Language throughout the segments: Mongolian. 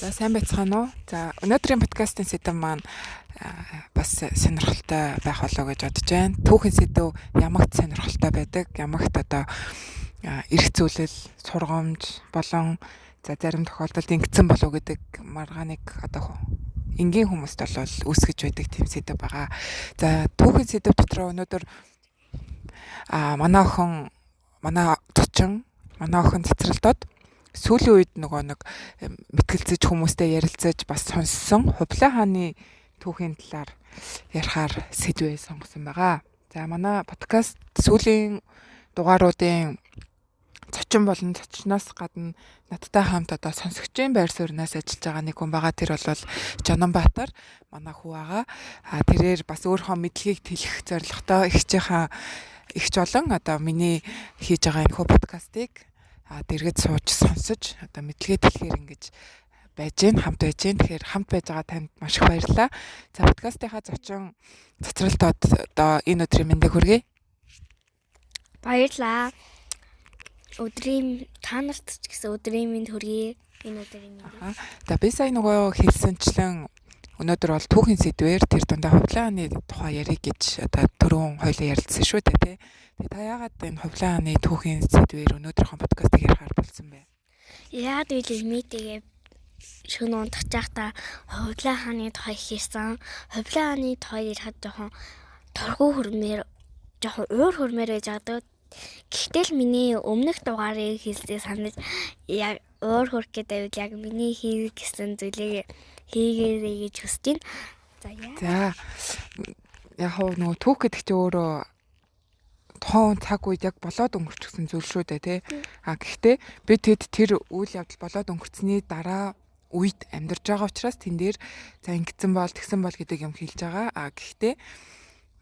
За сайн байцгаана уу? За өнөөдрийн подкастын сэдэв маань бас сонирхолтой байх болоо гэж бодож байна. Түүхэн сэдэв ямагт сонирхолтой байдаг. Ямагт одоо эрх зүйлэл, сургамж болон за зарим тохиолдолд ингэсэн болов гэдэг маргааныг одоо энгийн хүмүүст бол үүсгэж байдаг тийм сэдэв байгаа. За түүхэн сэдэв дотор өнөөдөр манай охин цэцэрлэлтод сүүлийн үед нөгөө нэг мэтгэлцэж хүмүүстэй ярилцаж бас сонссон Хувлаа хааны түүхийн талаар ярихаар сэдвээ сонгосон байгаа. За манай подкаст сүүлийн дугааруудын зочин болон зочноос гадна надтай хамт одоо сонсогчийн байр сууриас ажиллаж байгаа нэг хүн байгаа. Тэр бол Жананбаатар манай хүү байгаа. Тэрээр бас өөрийнхөө мэдлэгийг тэлэх зорилготой ихч болон одоо миний хийж байгаа энэ подкастыг дэргэд сууж сонсож одоо мэдлэгээ тэлэхээр ингэж хамт байж гэн. Тэгэхээр хамт байж байгаа танд маш их баярлалаа. За подкастынхаа зочин цэцэрлэлтод одоо энэ өдрийн мэндийг хүргэе. Баярлалаа. Та нарт ч гэсэн өдрийн мэнд хүргэе. Энэ өдрийн мэнд. За би сая нөгөө хэлсэнчлэн өнөөдөр бол түүхийн сэдвээр тэр дундаа Хувлаа хааны тухай ярих гэж одоо түрүүн хоёлаа ярилцсан шүү дээ тий. Тэгээ та яагаад энэ Хувлаа хааны түүхийн сэдвээр өнөөдрийнхөө подкастыг ярихаар болсон бэ? Яагаад гэвэл митигээ шөнө унтах жахта Хувлаа хааны тухай хийсэн. Хувлаа хааны тухай ярихад жоохон торгуу хөрмээр жоохон уур хөрмээр байж байгаа. Гэхдээ л миний өмнөх дугаарыг хийсээ санаж яг уур хөрх гэдэг нь яг миний хийх гэсэн зүйлийг хийгээрэй гэж хүсэж байна. За яг нөгөө түүх гэдэг чинь өөрөө тоон цаг үед яг болоод өнгөрчихсөн зүйл шүү дээ тий. Гэхдээ би тэр үйл явдал болоод өнгөрцсөний дараа үед амьдарч байгаа учраас тэн дээр за ингэсэн бол тэгсэн бол гэдэг юм хэлж байгаа. Гэхдээ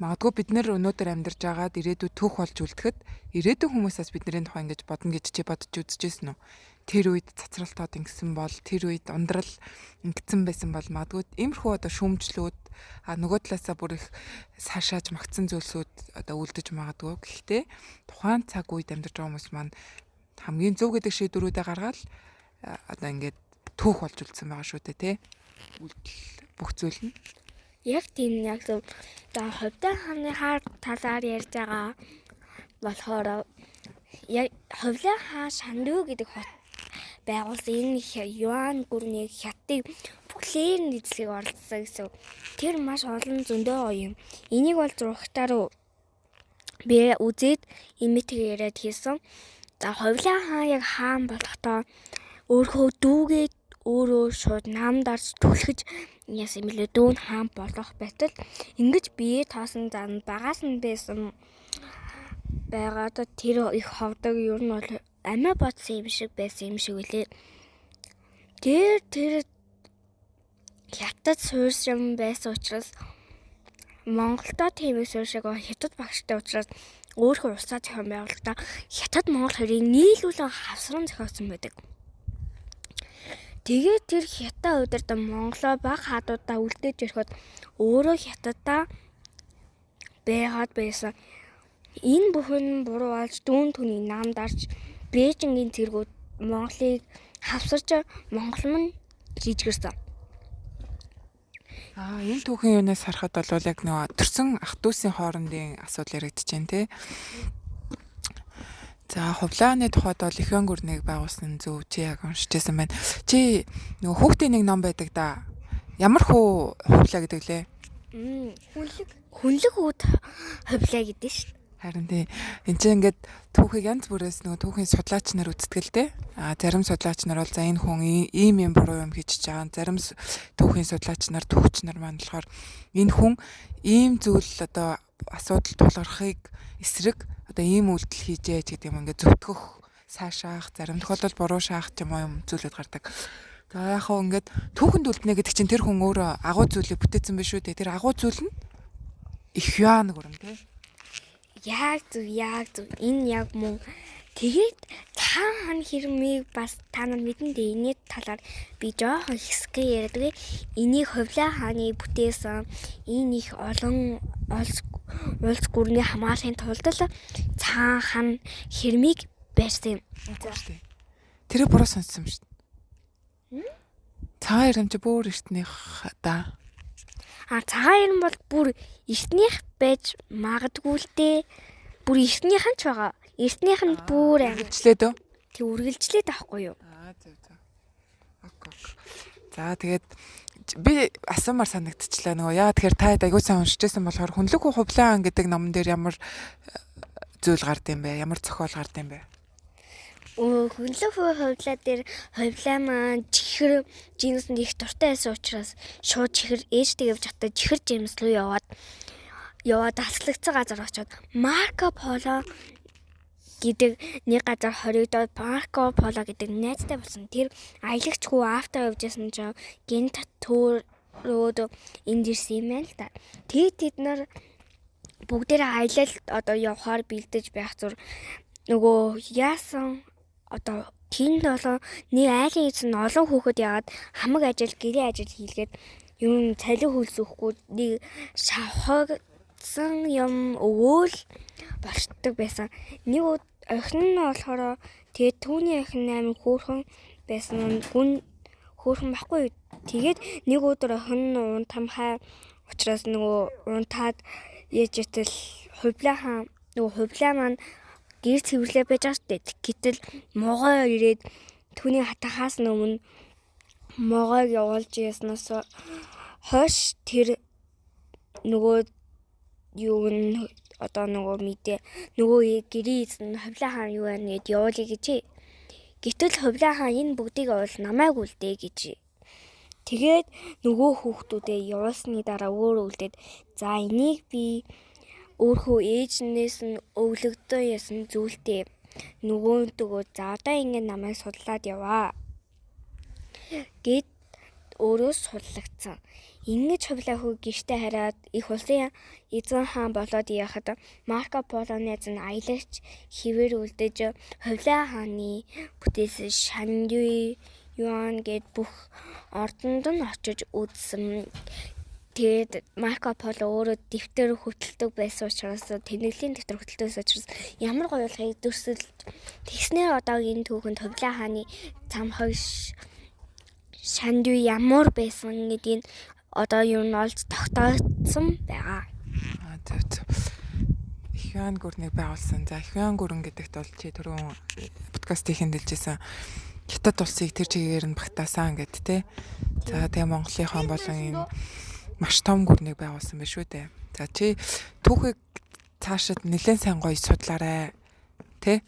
магадгүй бид нэр өнөөдөр амьдарч байгаад ирээдүйд түүх болж үлдэхэд ирээдүйн хүмүүсээс бидний тухай ингэж бодно гэж чи бодож үзчихсэн үү? Тэр үед цацралтууд ингэсэн бол тэр үед ундрал ингэсэн байсан бол магадгүй иймэрхүү одоо шүүмжлүүд нөгөө талаасаа бүр их саашааж магтсан зүйлсүүд одоо үлдэж магадгүй. Гэхдээ тухайн цаг үед амьдарч байгаа хүмүүс маань хамгийн зөв гэдэг шийдвэрүүдээ гаргаад одоо ингээд түүх болж үлдсэн байгаа шүү дээ тий. Үлдэл бүх зүйл нь яг тийм яг зөв. За Хувлаа хааны талаар ярьж байгаа болохоор яг Хувлаа хаа Шанду гэдэг хот байгуулсан энэ Юан гүрний хятадыг бүхлээр нь эзлэхийг оролдсон гэсэн. Тэр маш олон зөндөө гоё юм. Энийг бол зурагтаар би үзээд имитиг яриад хийсэн. За Хувлаа хаан яг хаан болохдоо өөрөө дүүгээд өөрөө шууд намдарч түлхэж яасан мөлөө дүүн хаан болох байтал ингэж бие тоосон зан багаас нь байсан байгаад тэр их ховдог ер нь бол амиа бодсон юм шиг байсан юм шиг үлээ. Тэр хятад суурьшин байсан учраас Монголдо тийм суурьшиг хятад багштай учраас өөрөө усаа зохион байгуулалтаа хятад Монгол хоёрыг нийлүүлэн хавсран зохиосон байдаг. Тэгээд тэр хятад удирдан Монголоо баг хаадуудаа үлдээж ирэхэд өөрөө хятадаа байгаад байсан. Энэ бүхэн буруу болж дүүн түүний намдарч Бээжингийн цэргүүд Монголыг хавсарч Монгол мань жижигэрсэн. Энэ түүхийн юунаас харахад бол яг нөгөө төрсөн ах дүүсийн хоорондын асуудал яригдэж байна тий. За Хувлаа хааны тухайд бол Ихван гүрнийг байгуулсан зөв чи яг уншижсэн байна. Чи нөгөө хүүхдийн нэг ном байдаг да. Ямар хүү Хувлаа гэдэг лээ? Хүнлэг хүүд Хувлаа гэдэг шүү. Харин тий. Энд чинь ингээд түүхийг янз бүрээс нөгөө түүхийн судлаач нар үздэг л дээ. Зарим судлаач нар бол за энэ хүн ийм буруу юм хийж байгаа. Зарим түүхийн судлаач нар түүхч нар маань болохоор энэ хүн ийм зүйл одоо асуудал тулгархыг эсрэг одоо ийм үйлдэл хийжээ гэдэг юм ингээд зөвтгөх, саашаах, зарим тохиолдолд буруу шаах юм зүйлүүд гардаг. За яг хөө ингээд түүхэнд үлднэ гэдэг чинь тэр хүн өөрөө агуу зүйлийг бүтээсэн биш үү те. Тэр агуу зүйл нь их яан гүрэн те. Яг зөв. Энэ яг мөн. Тэгээд хаан хэрмийг бас та нар мэдэн дээ. Энэний талаар би жоохон хэсгээ ярьдаг. Энийг Хувлаа хааны бүтээсэн энэ их олон улс гүрний хамгаалахын тулд цаан хан хэрмийг барьсан юм. Тэр буруу сонссон юм шүү дээ. Цагаан ирэм чи бүр эртнийх да. Цагаан ирэм бол бүр эртнийх байж магадгүй л дээ. Бүр эртнийх нь ч байгаа. Эртнийх нь бүр Үргэлжлээд өө. тэг үргэлжлээд авахгүй юу? Зөв. Ок. За тэгээд би асуумаар санагдчихлаа нөгөө яа тэгэхээр та айгуу сайн уншижсэн болохоор хүнлэг хувлаан гэдэг номон дээр ямар зүйл гард юм бэ? Ямар зохиол гард юм бэ? Хүнлэг хувлаа дээр хувлаа маань чихэр жинсэнд их дуртай байсан учраас шууд чихэр ээжтэй явж хатаа чихэр жимс рүү яваад таслагдсан газар очиод Марко Поло гэдэг нэг газар хоригдоод Марко Поло гэдэг найзтай болсон. Тэр аялагч хүү автаа явж байсан чинь гинт төрөөд энд ирсэн юм байна л да. Тэд нар бүгдээрээ аялал одоо явахаар бэлдэж байх зур нөгөө яасан одоо тэнд болоо нэг айлын эзэн олон хүүхэд яагаад хамаг ажил гэрээ ажил хийлгээд юм цалин хөлсөхгүй нэг шавхагсан юм өгөөл болчдөг байсан. Нэг охин нь болохоор тэгээд түүний охин амин хөөрхөн байсан хөөрхөн байхгүй. Тэгээд нэг өдөр охин нь унтамхай учраас нөгөө унтаад ээжэтэл хувлаа маань гэр цэвэрлээ байж байгаа шүү дээ. Гэтэл могоо ирээд түүний хатахаас өмнө могоог явуулж яснаас хойш тэр нөгөө юу н одоо нөгөө мэдээ нөгөө гэрээ эзэн хувлаа хаан юу байна гэд явуулъя гэж. Гэтэл хувлаа хаан энэ бүгдийг бол намайг үлдээ гэж. Тэгээд нөгөө хүүхдүүдээ явуулсны дараа өөрөө үлдээд за энийг би өөрөө ээжнээс нь өвлөгдөө ясан зүйлтэй нөгөөдөгөө за одоо ингэ намайг судлаад яваа гэд өөрөө судлагдсан. Ингэж хувлаа хүү гэртээ хараад их улсын эзэн хаан болоод яхад Марко Полоны эзэн аялагч хിവэр үлдэж хувлаа хааны бүтээсэн Шандуй юан гэд бүх ордонд нь очиж үзсэн. Тэгээд Марко Поло өөрөө дэвтэр хөтэлдэг байсан учраас тэмдэглэлийн дэвтэр хөтэлдэг байсан учраас ямар гоё болохыг дүрсэл тэгснээр одоогийн түүхэнд хувлаа хааны цамхаг Шандуй ямар байсан гэдгийг одоо юу нь олж тогтоодсон байгаа. Зөв. Ихван гүрнийг байгуулсан. За ихван гүрэн гэдэгт бол чи түрүүн подкастыг хөндлөжсэн. Хятад улсыг тэр чигээр нь багтаасан гэд тэ. За тэгээ Монголынхон болон энэ маш том гүрнийг байгуулсан байх шүү дээ. За чи түүхийг цаашид нэлээд сайн гоё судлаарай. Тэ?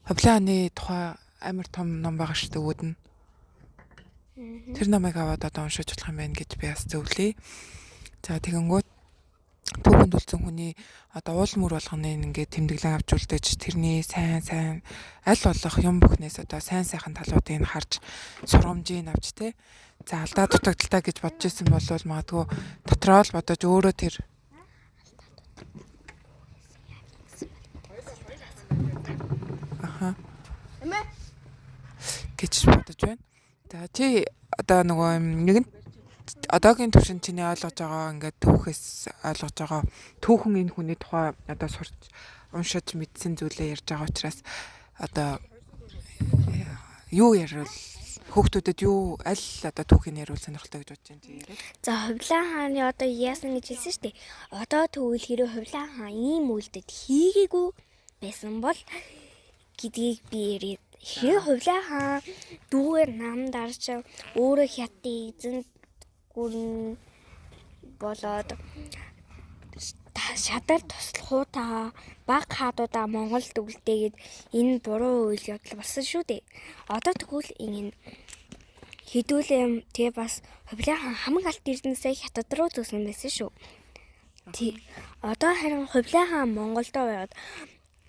Хувлааны тухай амар том ном байгаа шүү дээ үүд нь. Тэр намайг аваад одоо уншиж болох юм байна гэж би бас зөвлөе. За тэгэнгүүт түүхэнд үлдсэн хүний одоо уул мөр болгоны ингээд тэмдэглэн авч үлдээж тэрний сайн аль болох юм бүхнээс одоо сайхан талуудыг харж сургамжийг авч тэ. За алдаа дутагдaltaа гэж бодож исэн бол магадгүй дотроо л бодож өөрөө тэр гэж бодож байна. За чи одоо нөгөө нэгэн одоогийн төвшин чиний ойлгож байгаа ингээд түүхээс ойлгож байгаа түүхэн энэ хүний тухай одоо сурч уншиж мэдсэн зүйлээ ярьж байгаа учраас одоо юу ярил хүүхдүүдэд юу аль одоо түүхийг яриул сонирхолтой гэж бодож байна чи яриа. За хувлаа хааны одоо яасан гэж хэлсэн шүү дээ. Одоо тэгвэл хэрэв хувлаа хаан ийм үйлдэл хийгээгүй байсан бол гэдгийг би яриад. Хэрэв хувлаа хаан дүүгээр нам дарж өөрөө хятадын эзэн гүрэн болоод шадар туслахуудаа баг хаадуудаа Монголд үлдээгээд энэ буруу үйл явдал болсон шүү дээ. Одоо тэгвэл ингэ хэдүүлээ тэгээ бас хувлаа хаан хамаг алт эрдэнэсээ хятад руу зөөсөн байсан шүү. Одоо харин хувлаа хаан Монголдо байгаад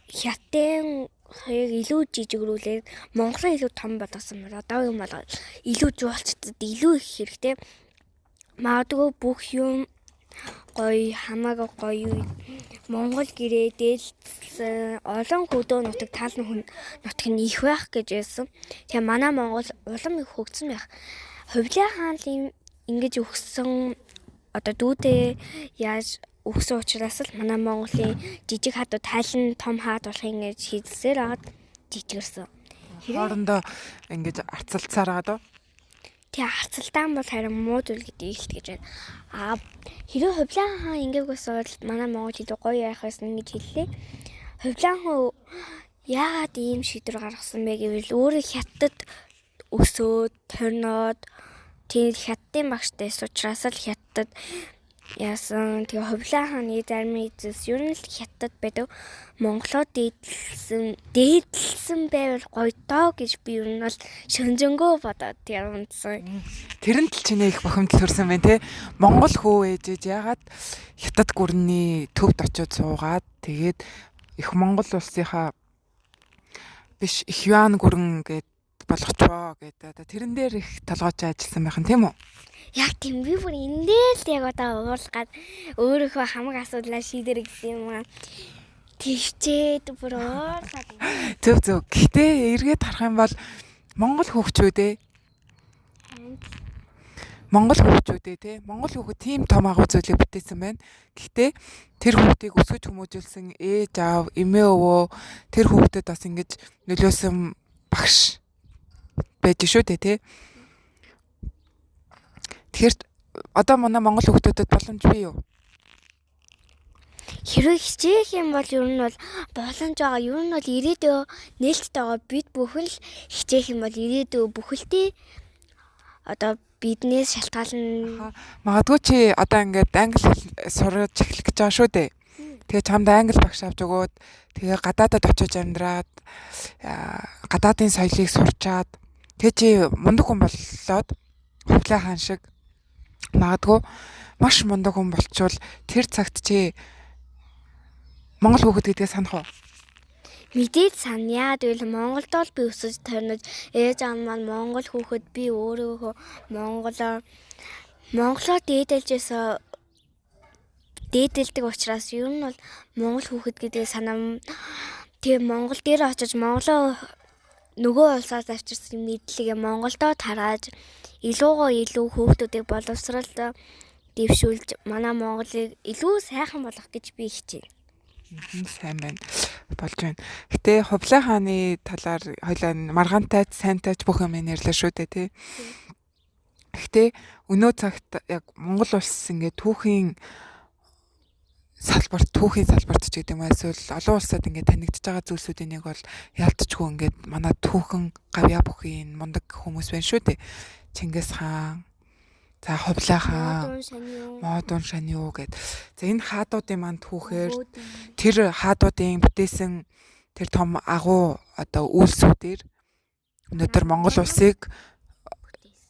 хятадын хоёрыг илүү жижигрүүлээд Монголоо илүү том болгосон байна. Одоогийн бол илүү жуулчдад илүү их хэрэгтэй. Магадгүй бүх юм гоё хамаагүй гоё Монгол гэрээ дээлсэн олон хөдөө нутаг таалны нутаг нь их байх гэж байсан. Тэгээ манай Монгол улам их хөгжсөн байх. Хувлаа хаан ингэж өгсөн одоо дүүдээ яаж өгсөн учраас л манай Монголын жижиг хадууд тайлан том хаад болохын гэж шийдсээр агаад жижигэрсэн. Хоорондоо ингэж арцалцаар байгаа дөө. тий арцалдаан бол харин муу зүйл гэдгийг илтгэж байна. Хэрэв Хувлаа хаан ингээгүйс бол манай Монгол хэлийг гоё ярих байсан гэж хэллээ. Хувлаа хаан яагаад ийм шийдвэр гаргасан бэ гэвэл өөрөө хятад өсөөд торноод тэр хятадын багштай учраас л хятад яасан. Тэгээ Хувлаа хааны зарим эзэс ер нь л хятад байдаг. Монголоо дээдлсэн байвал гоё доо гэж би ер нь бол шөнжөнгөө бодоод тэр унтсан. Тэрэнд л чиний их бохимдол төрсэн байна те. Монгол хөө ээжэж ягаад хятад гүрний төвд очиод суугаад тэгээд их Монгол улсынхаа биш их юан гүрэн гэд болгочвоо гэдэг. Тэрэн дээр их толгойч ажилласан байх нь тийм үү? Яг тийм би бүр энэ дээр л яг одоо уулгаад өөрийнхөө хамаг асуудлаа шийдэр гэсэн юм аа. Тэгчээд бүр уулгаад. Зөв. Гэхдээ эргээд харах юм бол Монгол хүүхчүүдээ те Монгол хүүхэд тийм том агуу зүйлийг бүтээсэн байна. Гэхдээ тэр хүүхдийг өсгөж хүмүүжүүлсэн ээж аав, эмээ өвөө тэр хүүхдэд бас ингэж нөлөөсөн багш байж шүү дээ те. Тэгэхээр одоо манай Монгол хүүхдүүдэд боломж бий юу? Хэрвээ хичээх юм бол ер нь бол боломж байгаа. Ер нь бол ирээдүйн нээлттэй байгаа бид бүхэн л хичээх юм бол ирээдүйн бүхэлдээ одоо биднээс шалтгаална. Магадгүй чи одоо ингээд англи хэл сураж эхлэх гэж байгаа шүү дээ. Тэгээ чамд англи багш авч өгөөд тэгээ гадаадад очиж амьдраад гадаадын соёлыг сурчаад тэгээ чи мундаг хүн боллоод Хувлаа хаан шиг магадгүй маш мундаг хүн болчвол тэр цагт чи Монгол хүүхэд гэдгээ санах уу? Мэдээд санаа. Тэгвэл Монголд бол би өсөж төрнөж ээж аав маань монгол хүүхэд би өөрөө монголоор дээдэлдэг учраас ер нь бол монгол хүүхэд гэдгээ санаа. Тэгээ Монгол дээр очиж монголоо нөгөө улсаас авчирсан мэдлэгээ Монголдоо тарааж илүү хүүхдүүдийг боловсрал дэвшүүлж манай Монголыг илүү сайхан болгох гэж би хичээе. Сайн байна. Болж байна. Гэтэ Хувлаа хааны талаар хоёлаа маргаантай сайнтай бүх юм ярьлаа шүү дээ тий. Гэтэ өнөө цагт яг Монгол улс ингээд түүхийн салбарт ч гэдэг юм эсвэл олон улсад ингээд танигдж байгаа зүйлсүүдийн нэг бол ялтчгүй ингээд манай түүхэн гавьяа бүхийн мундаг хүмүүс байна шүү дээ. Чингис хаан, за Хувлаа хаан, Модон Шаниу гэд. За энэ хаадуудын маань түүхээр тэр хаадуудын бүтээсэн тэр том агуу одоо үйлсүүдээр өнөөдөр Монгол улсыг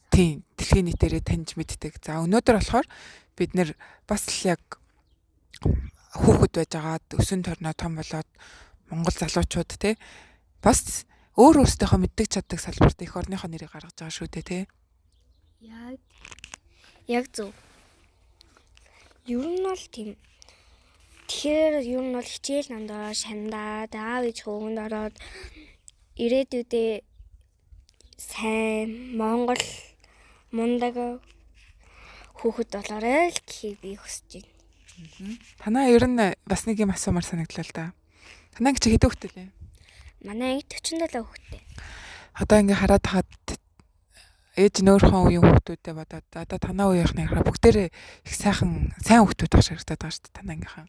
тийм дэлхийн нийтээрээ таньж мэддэг. За өнөөдөр болохоор бид нэр бас л яг хүүхэд байж агаад өсөн торноо том болоод Монгол залуучууд те бас өөрсдийнхөө мэддэг чаддаг салбарт их орныхоо нэрийг гаргаж байгаа шүү дээ те. Яг зөв. Ер нь бол тийм. Тэгэхээр ер нь бол хичээл намдаа шандаад аав ээж хөвгөнд ороод ирээдүйдээ сайн Монгол мундаг хүүхэд болоорой л гэхийг би хүсэж байна. Танаа ер нь бас нэг юм асуумаар санагдлаа л да. Танаа чи хэдэн хүүхдтэй лээ? Манай анги 47 хүүхдтэй. Одоо ингээ хараад хаад ээж нөөрхөн үеийн хүүхдүүдтэй бодоод одоо танаа үеийнхний хараа бүгдээрээ их сайн хүүхдүүд байх ширхтээд байгаа шүү дээ танаа ангийнхан.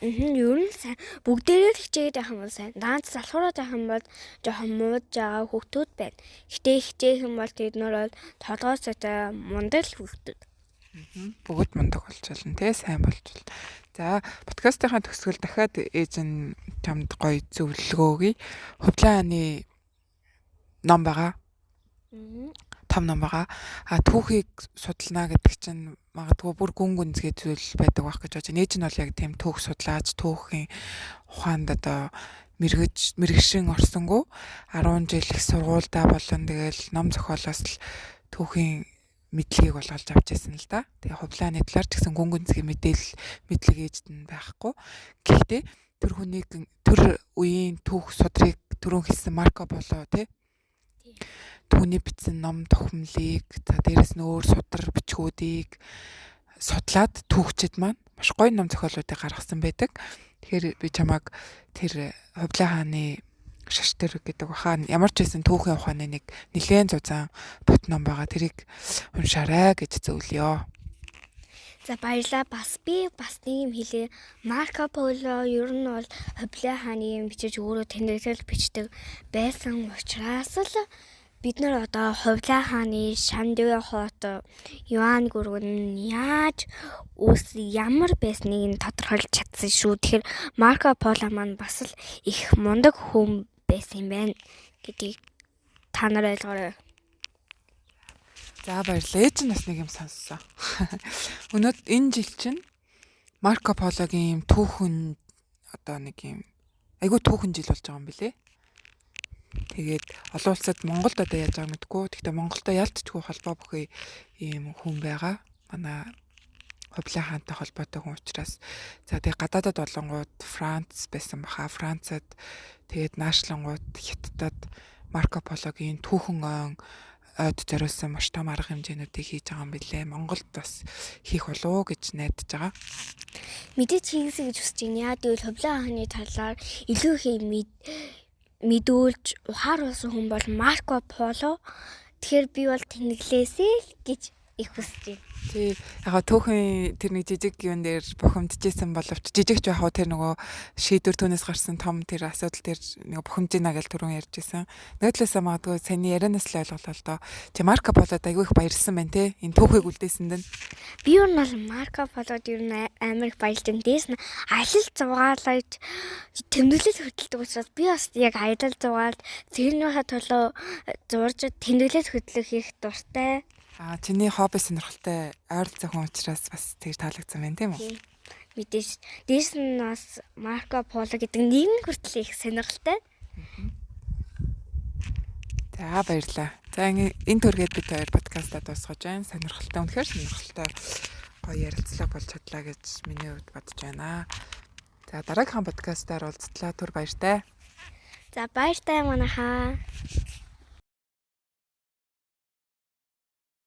Ер нь сайн бүгдээрээ л хичээгээд байх юм бол сайн. Даанч залхуураад байх юм бол жоохон мууж байгаа хүүхдүүд байна. Гэтэ хичээх юм бол тэд нар бол толгойсотой мундаг хүүхдүүд. Бүгд мундаг болж болно те сайн болж болно. За подкастынхаа төгсгөл дахиад ээж нь чамд гоё зөвлөгөө өгье. Хувлаа хааны ном байгаа. Том ном байгаа. Түүхийг судална гэдэг чинь магадгүй бүр гүн гүнзгий зүйл байдаг байх гэж бодож. Нээж нь бол яг тийм түүх судлаач, түүхийн ухаанд одоо мэрэгшин орсонгүй 10 жил их сургуультай болон тэгэл ном зохиолоос л түүхийн мэдлэгийг бол олж авч байсан л да. Тэгээ Хувлааны талаар ч гэсэн гүн гүнзгий мэдлэг ээжд нь байхгүй. Гэхдээ тэр үеийн түүх судрыг түрүүн хэлсэн Марко Поло тий түүний бичсэн ном тохиомлыг за дээрэс нь өөр судар бичгүүдийг судлаад түүхчид маань маш гоё ном зохиолуудыг гаргасан байдаг. Тэгэхээр би чамайг тэр Хувлаа хааны шаштэр гэдэг баха. Ямар ч байсан түүхийн ухааны нэг нэлээд зузаан бот ном байгаа. Тэрийг уншаарай гэж зөвлөё. За баярлалаа. Бас нэг юм хэлээ. Марко Поло ер нь бол Ховлын хааны юм бичиж өөрөө тэмдэглэл бичдэг байсан учраас л бид нар одоо Ховлын хааны Шандуй хот Юан гүргэн яаж ямар байсныг тодорхойлж чадсан шүү. Тэгэхээр Марко Поло маань бас л их мундаг хүн байсан юм байна гэдгийг та нар ойлгоорой. За баярлалаа. Ээж нь бас нэг юм сонссон. Энэ жил чинь Марко Пологийн юм түүхэн одоо нэг юм айгүй түүхэн жил болж байгаа юм билэ. Тэгээд олон улсад Монголд одоо яаж байгааг мэдгүй. Гэхдээ Монголтой ялцчгүй холбоо бүхий ийм хүн байгаа. Манай Ховлын хаантай холбоотой хүн учраас за тэгээд гадаадад болонгууд Франц байсан баха. Францад тэгээд наашлангууд Хятадд Марко Пологийн түүхэн ойд зориулсан маш том арга хэмжээнүүдийг хийж байгаа юм билээ. Монголд бас хийх болов уу гэж найдаж байгаа. Мэдээж хийгсэ гэж хүсэж байна. Яа гэвэл Ховлын хааны талаар илүү их мэдүүлж ухаар болсон хүн бол Марко Поло. Тэгэхээр би бол тэнэглээсэй гэж их хүсэж байна. Тий, яг түүхэн тэр нэг жижиг юун дээр бухимдажсэн боловч жижигч байх уу тэр нөгөө шийдвэр түүнээс гарсан том тэр асуудал тэр нэг бухимджина гэж түрүүн ярьжсэн. Нөгөөдлөөсөө магадгүй саний ярианаас л ойлголоо л доо. Чи Марко Полод айгүй их баярлсан байна те. Энэ түүхийг үлдээсэнд нь. Би юу нь бол Марко Полод юу н амар их баярлж байна. Дээс нь аялал зугаалж тэмдэглэл хөтэлдэг учраас би бас яг аялал зугаалж цэрнийхээ төлөө зурж тэмдэглэл хөтлөх их дуртай. Чиний хобби сонирхолтой ойролцоо хүн учраас бас тэгж таалагдсан байна тийм үү? Мэдээж дээс нь бас Марко Поло гэдэг нийгэм хүртэл их сонирхолтой. За баярлалаа. За энэ төргээд бид хоёр подкастаа дуусгаж байна. Сонирхолтой үнэхээр сонирхолтой гоё ярилцлага болж чадлаа гэж миний хувьд бодож байна. За дараагийнхаа подкастаар уулзтлаа. Түр баяртай. За баяртай манайхаа.